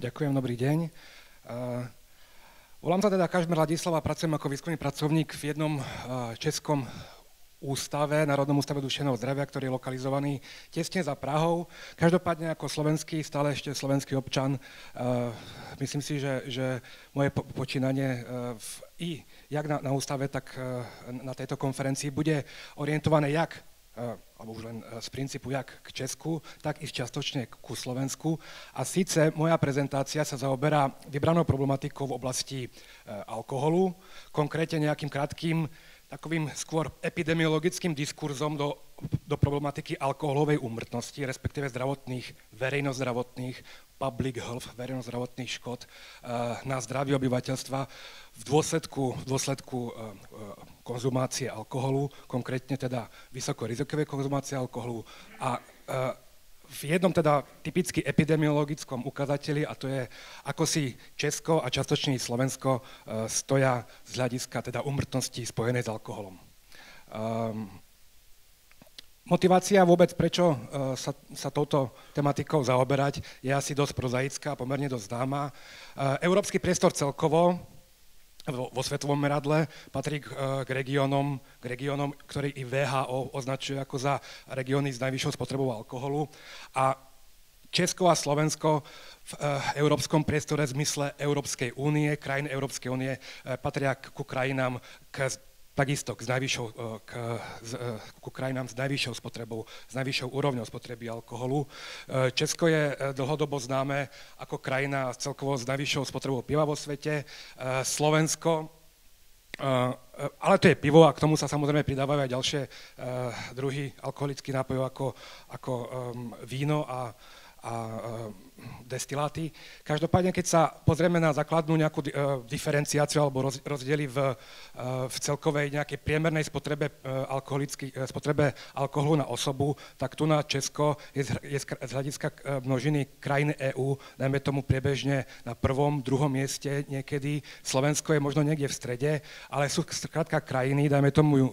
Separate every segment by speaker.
Speaker 1: Ďakujem, dobrý deň. Volám sa teda Kažmer Ladislav a pracujem ako výskumný pracovník v jednom českom ústave, Národnom ústave duševného zdravia, ktorý je lokalizovaný tesne za Prahou. Každopádne ako slovenský, stále ešte slovenský občan, myslím si, že moje počínanie jak na ústave, tak na tejto konferencii bude orientované jak alebo už len z princípu jak k Česku, tak i čiastočne ku Slovensku. A síce moja prezentácia sa zaoberá vybranou problematikou v oblasti alkoholu, konkrétne nejakým krátkým, takovým skôr epidemiologickým diskurzom do problematiky alkoholovej úmrtnosti, respektíve verejnozdravotných, public health, verejnozdravotných škod na zdraví obyvateľstva v dôsledku konzumácie alkoholu, konkrétne teda vysokorizikové konzumácie alkoholu a v jednom teda typicky epidemiologickom ukazateli, a to je, ako si Česko a častočne Slovensko stoja z hľadiska teda úmrtnosti spojenej s alkoholom. Motivácia vôbec, prečo sa touto tematikou zaoberať, je asi dosť prozaická, pomerne dosť známa. Európsky priestor celkovo vo svetovom meradle patrí k regiónom, ktoré i VHO označuje ako za regióny s najvyššou spotrebou alkoholu. A Česko a Slovensko v európskom priestore v zmysle Európskej únie, krajín Európskej únie patria ku krajinám takisto ku krajinám s najvyššou spotrebou, s najvyššou úrovňou spotreby alkoholu. Česko je dlhodobo známe ako krajina celkovo s najvyššou spotrebou piva vo svete. Slovensko, ale to je pivo a k tomu sa samozrejme pridávajú aj ďalšie druhy alkoholických nápojov ako víno a destiláty. Každopádne, keď sa pozrieme na základnú nejakú diferenciáciu alebo rozdiely v celkovej nejakej priemernej spotrebe alkoholu na osobu, tak tu na Česko je z hľadiska množiny krajín EÚ, najmä tomu priebežne na prvom, druhom mieste niekedy. Slovensko je možno niekde v strede, ale sú skrátka krajiny, dajme tomu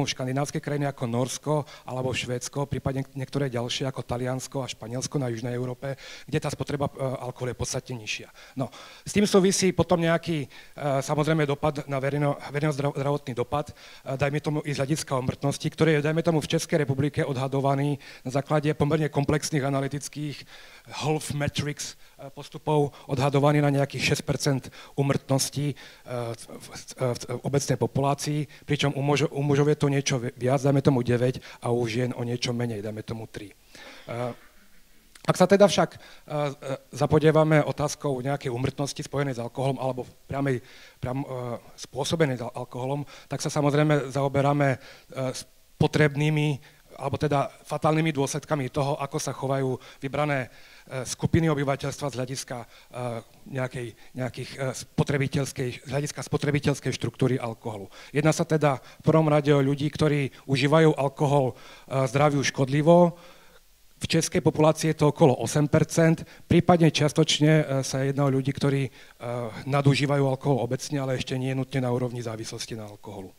Speaker 1: škandinávske krajiny ako Norsko alebo Švédsko, prípadne niektoré ďalšie ako Taliansko a Španielsko na južnej Európe, kde tá spotreba alkoholu je podstatne nižšia. No, s tým súvisí potom nejaký samozrejme dopad na verejnozdravotný dopad, dajme tomu i z hľadiska úmrtnosti, ktorý je, dajme tomu, v Českej republike odhadovaný na základe pomerne komplexných analytických health metrics postupov odhadovaný na nejakých 6% úmrtnosti v obecnej populácii, pričom u mužov je to niečo viac, dajme tomu 9, a u žien o niečo menej, dajme tomu 3. Ak sa teda však zapodievame otázkou nejakej úmrtnosti spojenej s alkoholom alebo spôsobenej alkoholom, tak sa samozrejme zaoberáme potrebnými alebo teda fatálnymi dôsledkami toho, ako sa chovajú vybrané skupiny obyvateľstva z hľadiska z hľadiska spotrebiteľskej štruktúry alkoholu. Jedná sa teda v prvom rade o ľudí, ktorí užívajú alkohol zdraviu škodlivo. V českej populácii je to okolo 8%, prípadne čiastočne sa jedná o ľudí, ktorí nadužívajú alkohol obecne, ale ešte nie nutne na úrovni závislosti na alkoholu.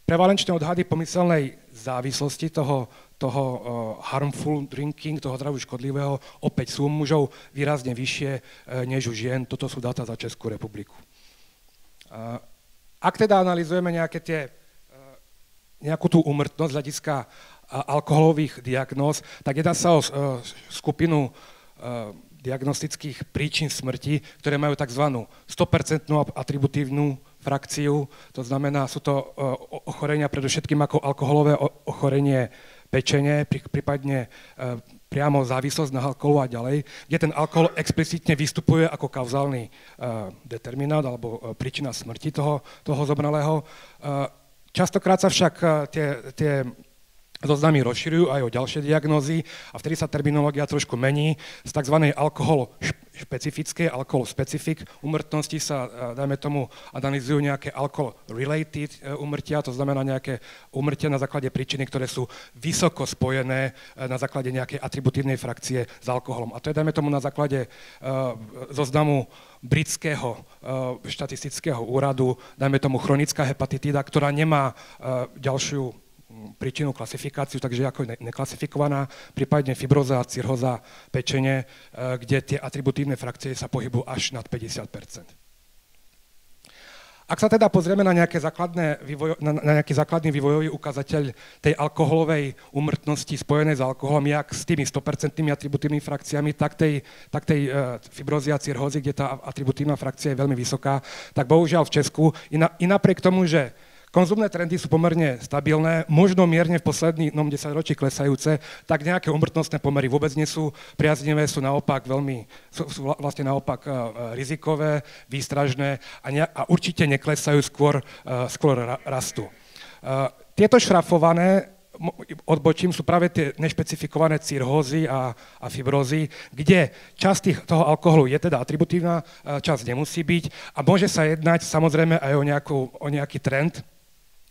Speaker 1: Prevalenčné odhady pomyselnej závislosti toho harmful drinking, toho zdraviu škodlivého, opäť sú u mužov výrazne vyššie než u žien. Toto sú dáta za Českú republiku. Ak teda analyzujeme nejakú tú úmrtnosť z hľadiska alkoholových diagnóz, tak jedná sa o skupinu diagnostických príčin smrti, ktoré majú tzv. 100% atributívnu frakciu, to znamená, sú to ochorenia predovšetkým ako alkoholové ochorenie pečene, prípadne priamo závislosť na alkoholu a ďalej, kde ten alkohol explicitne vystupuje ako kauzálny determinát alebo príčina smrti toho zomrelého. Častokrát sa však tie zoznamy rozširujú aj o ďalšie diagnózy a vtedy sa terminológia trošku mení z tzv. Alkohol špecifické, alkohol specific úmrtnosti sa, dajme tomu, analyzujú nejaké alkohol-related úmrtia, to znamená nejaké úmrtia na základe príčiny, ktoré sú vysoko spojené na základe nejakej atributívnej frakcie s alkoholom. A to je, dajme tomu, na základe zoznamu britského štatistického úradu, dajme tomu chronická hepatitída, ktorá nemá ďalšiu príčinu klasifikáciu, takže ako neklasifikovaná, prípadne fibroza, cirhóza, pečene, kde tie atributívne frakcie sa pohybujú až nad 50%. Ak sa teda pozrieme na nejaký základný vývojový ukazateľ tej alkoholovej úmrtnosti spojenej s alkoholom, jak s tými 100% atributívnymi frakciami, tak tej fibrózy a cirhózy, kde tá atributívna frakcia je veľmi vysoká, tak bohužiaľ v Česku i napriek tomu, že konzumné trendy sú pomerne stabilné, možno mierne v poslednom 10 ročí klesajúce, tak nejaké úmrtnostné pomery vôbec nie sú priaznivé, sú naopak sú vlastne naopak rizikové, výstražné a určite neklesajú, skôr rastú. Tieto šrafované odbočím sú práve tie nešpecifikované cirhózy a fibrózy, kde časť toho alkoholu je teda atributívna, časť nemusí byť a môže sa jednať samozrejme aj o nejaký trend,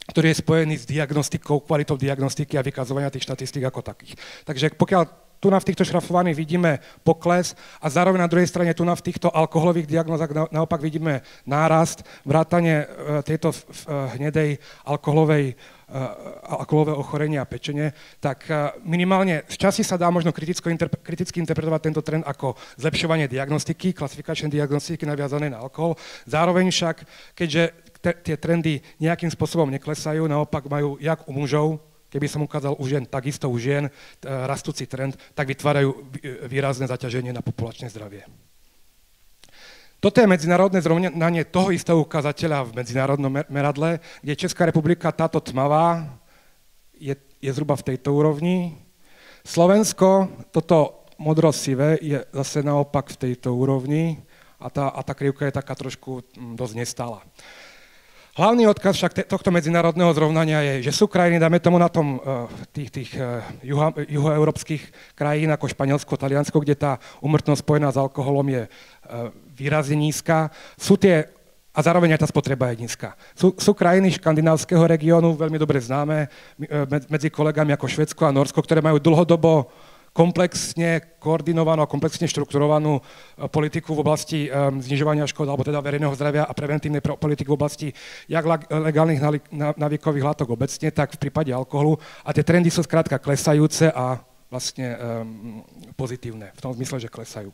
Speaker 1: ktorý je spojený s diagnostikou, kvalitou diagnostiky a vykazovania tých štatistík ako takých. Takže pokiaľ tu v týchto šrafovaných vidíme pokles a zároveň na druhej strane tu v týchto alkoholových diagnózach naopak vidíme nárast, vrátane tejto hnedej alkoholové ochorenia a pečenie, tak minimálne z časti sa dá možno kriticky interpretovať tento trend ako zlepšovanie diagnostiky, klasifikačnej diagnostiky naviazanej na alkohol. Zároveň však, keďže tie trendy nejakým spôsobom neklesajú, naopak majú jak u mužov, keby som ukázal u žien, takisto u žien rastúci trend, tak vytvárajú výrazné zaťaženie na populačné zdravie. Toto je medzinárodné zrovnanie toho istého ukazateľa v medzinárodnom meradle, kde Česká republika, táto tmavá, je zhruba v tejto úrovni. Slovensko, toto modro-sivé, je zase naopak v tejto úrovni a tá krivka je taká trošku dosť nestála. Hlavný odkaz však tohto medzinárodného zrovnania je, že sú krajiny, dáme tomu na tom tých juhoeurópskych krajín ako Španielsko, Taliansko, kde tá úmrtnosť spojená s alkoholom je výrazne nízka. A zároveň aj tá spotreba je nízka. Sú krajiny škandinávskeho regiónu, veľmi dobre známe, medzi kolegami ako Švédsko a Norsko, ktoré majú dlhodobo komplexne koordinovanú a komplexne štrukturovanú politiku v oblasti znižovania škôd, alebo teda verejného zdravia a preventívnej politiky v oblasti jak legálnych návykových látok obecne, tak v prípade alkoholu. A tie trendy sú skrátka klesajúce a vlastne pozitívne, v tom zmysle, že klesajú.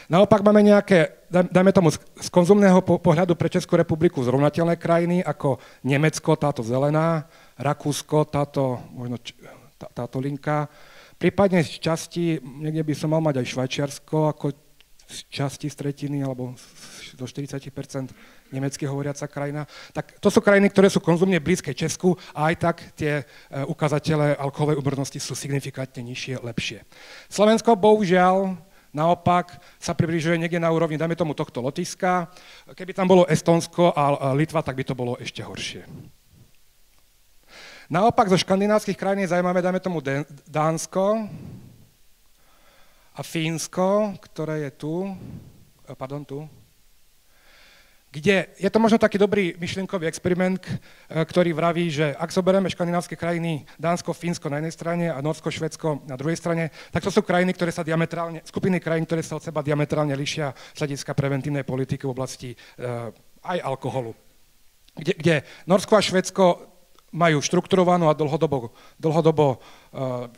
Speaker 1: Naopak máme nejaké, dajme tomu z konzumného pohľadu pre Českú republiku zrovnateľné krajiny, ako Nemecko, táto zelená, Rakúsko, táto linka, prípadne z časti, niekde by som mal mať aj Švajčiarsko ako z časti z tretiny alebo do 40% nemecky hovoriaca krajina. Tak to sú krajiny, ktoré sú konzumne blízke Česku a aj tak tie ukazatele alkoholovej úmrtnosti sú signifikantne nižšie, lepšie. Slovensko bohužiaľ naopak sa približuje niekde na úrovni, dajme tomu tohto Lotyšska. Keby tam bolo Estónsko a Litva, tak by to bolo ešte horšie. Naopak zo škandinávskych krajín je zaujímavé, dajme tomu Dánsko a Fínsko, ktoré je tu, kde je to možno taký dobrý myšlienkový experiment, ktorý vraví, že ak zoberieme škandinávske krajiny, Dánsko, Fínsko na jednej strane a Norsko, Švédsko na druhej strane, tak to sú krajiny, ktoré sa skupiny krajín, ktoré sa od seba diametrálne líšia z hľadiska preventívnej politiky v oblasti aj alkoholu. Kde Norsko a Švédsko majú štrukturovanú a dlhodobo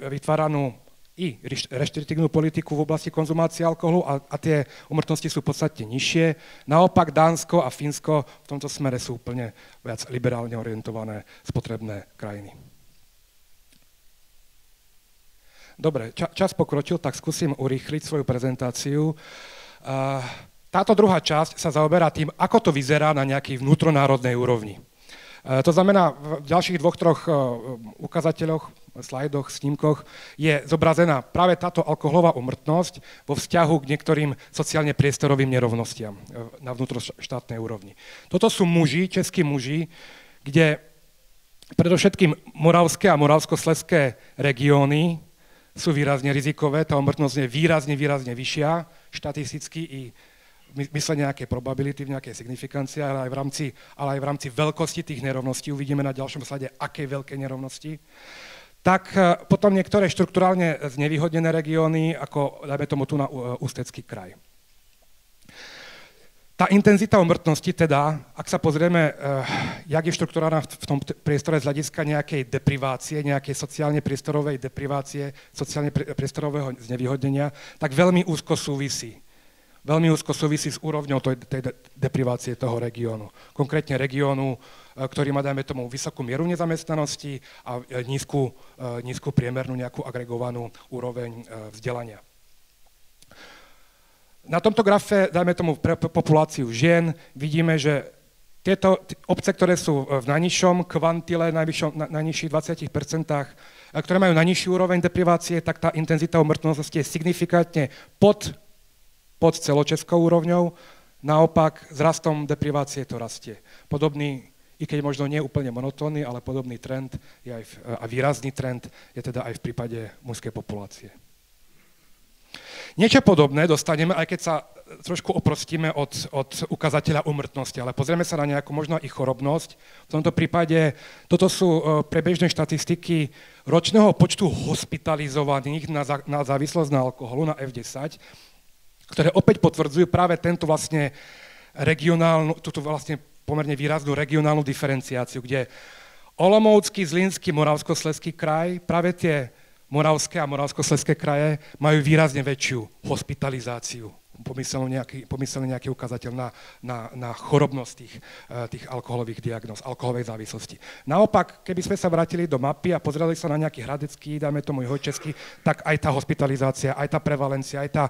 Speaker 1: vytváranú i reštriktívnu politiku v oblasti konzumácie alkoholu a tie úmrtnosti sú v podstate nižšie. Naopak Dánsko a Fínsko v tomto smere sú úplne viac liberálne orientované spotrebné krajiny. Dobre, čas pokročil, tak skúsim urýchliť svoju prezentáciu. Táto druhá časť sa zaoberá tým, ako to vyzerá na nejakej vnútronárodnej úrovni. To znamená, v ďalších dvoch, troch ukazateľoch, slajdoch, snímkoch je zobrazená práve táto alkoholová úmrtnosť vo vzťahu k niektorým sociálne priestorovým nerovnostiam na vnútroštátnej úrovni. Toto sú muži, českí muži, kde predovšetkým moravské a moravskoslezské regióny sú výrazne rizikové, tá úmrtnosť je výrazne vyššia, štatisticky i myslenie nejaké probability, nejaké signifikancia, ale aj v rámci veľkosti tých nerovností, uvidíme na ďalšom slade, aké veľké nerovnosti, tak potom niektoré štrukturálne znevýhodnené regióny, ako dajme tomu tu na Ústecký kraj. Tá intenzita úmrtnosti teda, ak sa pozrieme, jak je štruktúrovaná v tom priestore z hľadiska nejakej deprivácie, nejakej sociálne priestorovej deprivácie, sociálne priestorového znevýhodnenia, tak veľmi úzko súvisí. Veľmi úzko súvisí s úrovňou tej deprivácie toho regiónu. Konkrétne regiónu, ktorý má, dajme tomu, vysokú mieru nezamestnanosti a nízku priemernú nejakú agregovanú úroveň vzdelania. Na tomto grafe, dajme tomu pre populáciu žien, vidíme, že tieto obce, ktoré sú v najnižšom kvantile, najnižších 20%, ktoré majú najnižšiu úroveň deprivácie, tak tá intenzita úmrtnosti je signifikantne pod celočeskou úrovňou. Naopak, s rastom deprivácie to rastie. Podobný, i keď možno nie úplne monotónny, ale podobný trend je a výrazný trend je teda aj v prípade mužskej populácie. Niečo podobné dostaneme, aj keď sa trošku oprostíme od ukazateľa úmrtnosti, ale pozrieme sa na nejakú možno i chorobnosť. V tomto prípade toto sú prebežné štatistiky ročného počtu hospitalizovaných na závislosť na alkoholu, na F10, ktoré opäť potvrdzujú práve tento vlastne túto vlastne pomerne výraznú regionálnu diferenciáciu, kde Olomoucký, Zlínsky, Moravskoslezský kraj, práve tie moravské a moravskoslezské kraje majú výrazne väčšiu hospitalizáciu. Pomyselný nejaký ukazateľ na chorobnosť tých alkoholových diagnóz, alkoholovej závislosti. Naopak, keby sme sa vrátili do mapy a pozreli sa na nejaký hradecký, dáme tomu český, tak aj tá hospitalizácia, aj tá prevalencia, aj tá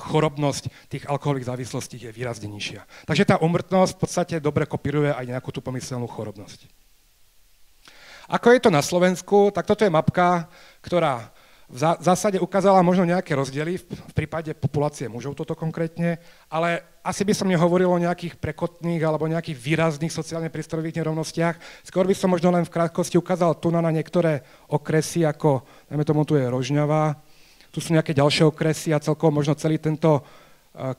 Speaker 1: chorobnosť tých alkoholových závislostí je výrazne nižšia. Takže tá úmrtnosť v podstate dobre kopíruje aj nejakú tú pomyselnú chorobnosť. Ako je to na Slovensku, tak toto je mapka, ktorá v zásade ukázala možno nejaké rozdiely v prípade populácie mužov, toto konkrétne, ale asi by som nehovoril o nejakých prekotných alebo nejakých výrazných sociálne priestorových nerovnostiach. Skôr by som možno len v krátkosti ukázal tu na niektoré okresy, ako, dajme tomu, tu je Rožňava, tu sú nejaké ďalšie okresy a celkovo možno celý tento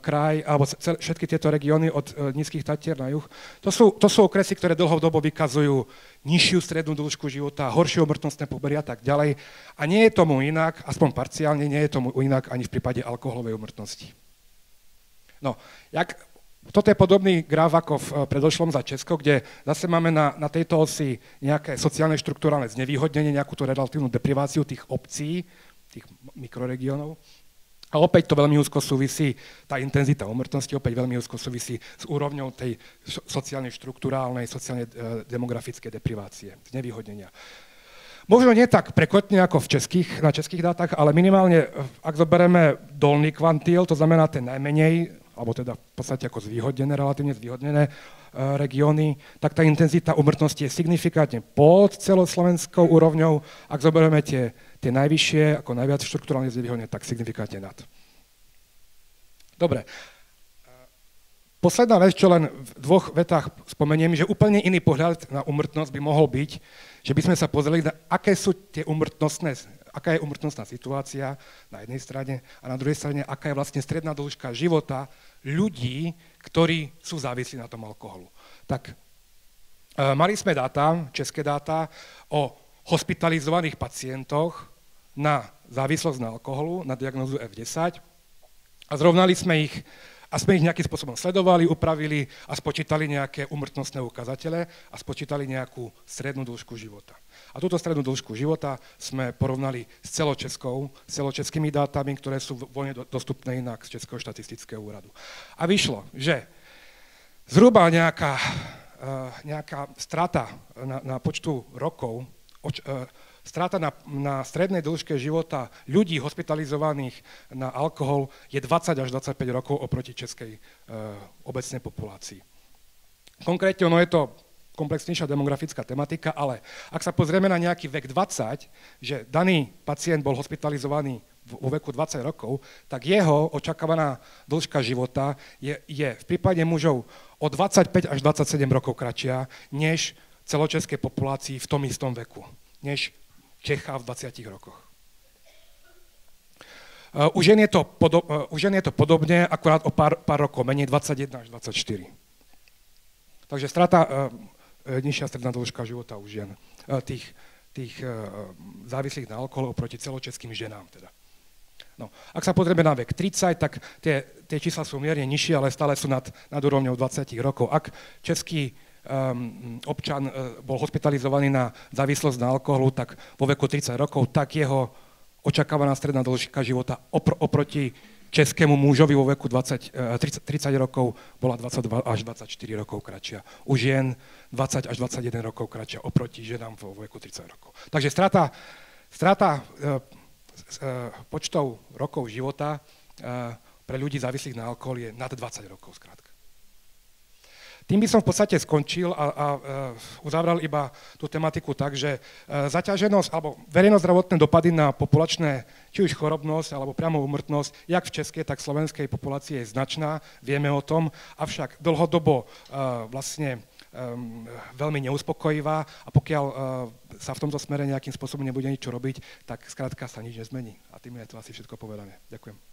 Speaker 1: kraj, alebo všetky tieto regióny od nízkych Tatier na juh. To sú okresy, ktoré dlhodobo vykazujú nižšiu strednú dĺžku života, horšie úmrtnostné pomery a tak ďalej. A nie je tomu inak, aspoň parciálne, nie je tomu inak ani v prípade alkoholovej úmrtnosti. No, toto je podobný graf ako v predošlom za Česko, kde zase máme na tejto osi nejaké sociálne štruktúrálne znevýhodnenie, nejakú tú relatívnu depriváciu tých obcí, tých mikroregiónov. A opäť to veľmi úzko súvisí, tá intenzita úmrtnosti opäť veľmi úzko súvisí s úrovňou tej sociálne štruktúrálnej, sociálne demografickej deprivácie, znevýhodnenia. Možno nie tak prekotne ako na českých dátach, ale minimálne, ak zoberieme dolný kvantil, to znamená ten najmenej, alebo teda v podstate ako relatívne zvýhodnené regióny, tak tá intenzita úmrtnosti je signifikantne pod celoslovenskou úrovňou. Ak zoberieme tie najvyššie, ako najviac štruktúrálne znevýhodnené, tak signifikantne nad. Dobre. Posledná vec, čo len v dvoch vetách spomeniem, že úplne iný pohľad na úmrtnosť by mohol byť, že by sme sa pozreli na aká je úmrtnostná situácia na jednej strane a na druhej strane, aká je vlastne stredná dĺžka života ľudí, ktorí sú závislí na tom alkoholu. Tak mali sme české dáta o hospitalizovaných pacientoch na závislosť na alkoholu, na diagnózu F10 a zrovnali sme ich nejakým spôsobom sledovali, upravili a spočítali nejaké úmrtnostné ukazatele a spočítali nejakú strednú dĺžku života. A túto strednú dĺžku života sme porovnali s celočeskými dátami, ktoré sú voľne dostupné inak z Českého štatistického úradu. A vyšlo, že zhruba nejaká strata na počtu rokov, strata na strednej dĺžke života ľudí hospitalizovaných na alkohol je 20 až 25 rokov oproti českej obecnej populácii. Konkrétne ono je to komplexnejšia demografická tematika, ale ak sa pozrieme na nejaký vek 20, že daný pacient bol hospitalizovaný vo veku 20 rokov, tak jeho očakávaná dĺžka života je v prípade mužov o 25 až 27 rokov kratšia než celočeskej populácii v tom istom veku, než Čecha v 20 rokoch. U žien je to podobne, akurát o pár rokov, menej 21 až 24. Takže nižšia stredná dĺžka života u žien, tých závislých na alkohol oproti celočeským ženám teda. No, ak sa pozrieme na vek 30, tak tie čísla sú mierne nižšie, ale stále sú nad úrovňou 20 rokov. Ak český občan bol hospitalizovaný na závislosť na alkoholu, tak vo veku 30 rokov, tak jeho očakávaná stredná dĺžka života oproti českému mužovi vo veku 30 rokov bola 22 až 24 rokov kratšia. U žien 20 až 21 rokov kratšia oproti ženám vo veku 30 rokov. Takže strata počtov rokov života pre ľudí závislých na alkohol je nad 20 rokov skrátka. Tým by som v podstate skončil a uzavrel iba tú tematiku tak, že zaťaženosť alebo verejnozdravotné dopady na populačné, či už chorobnosť alebo priamo úmrtnosť, jak v českej, tak v slovenskej populácii je značná, vieme o tom, avšak dlhodobo vlastne veľmi neuspokojivá a pokiaľ sa v tomto smere nejakým spôsobom nebude nič robiť, tak skrátka sa nič nezmení. A tým je to asi všetko povedané. Ďakujem.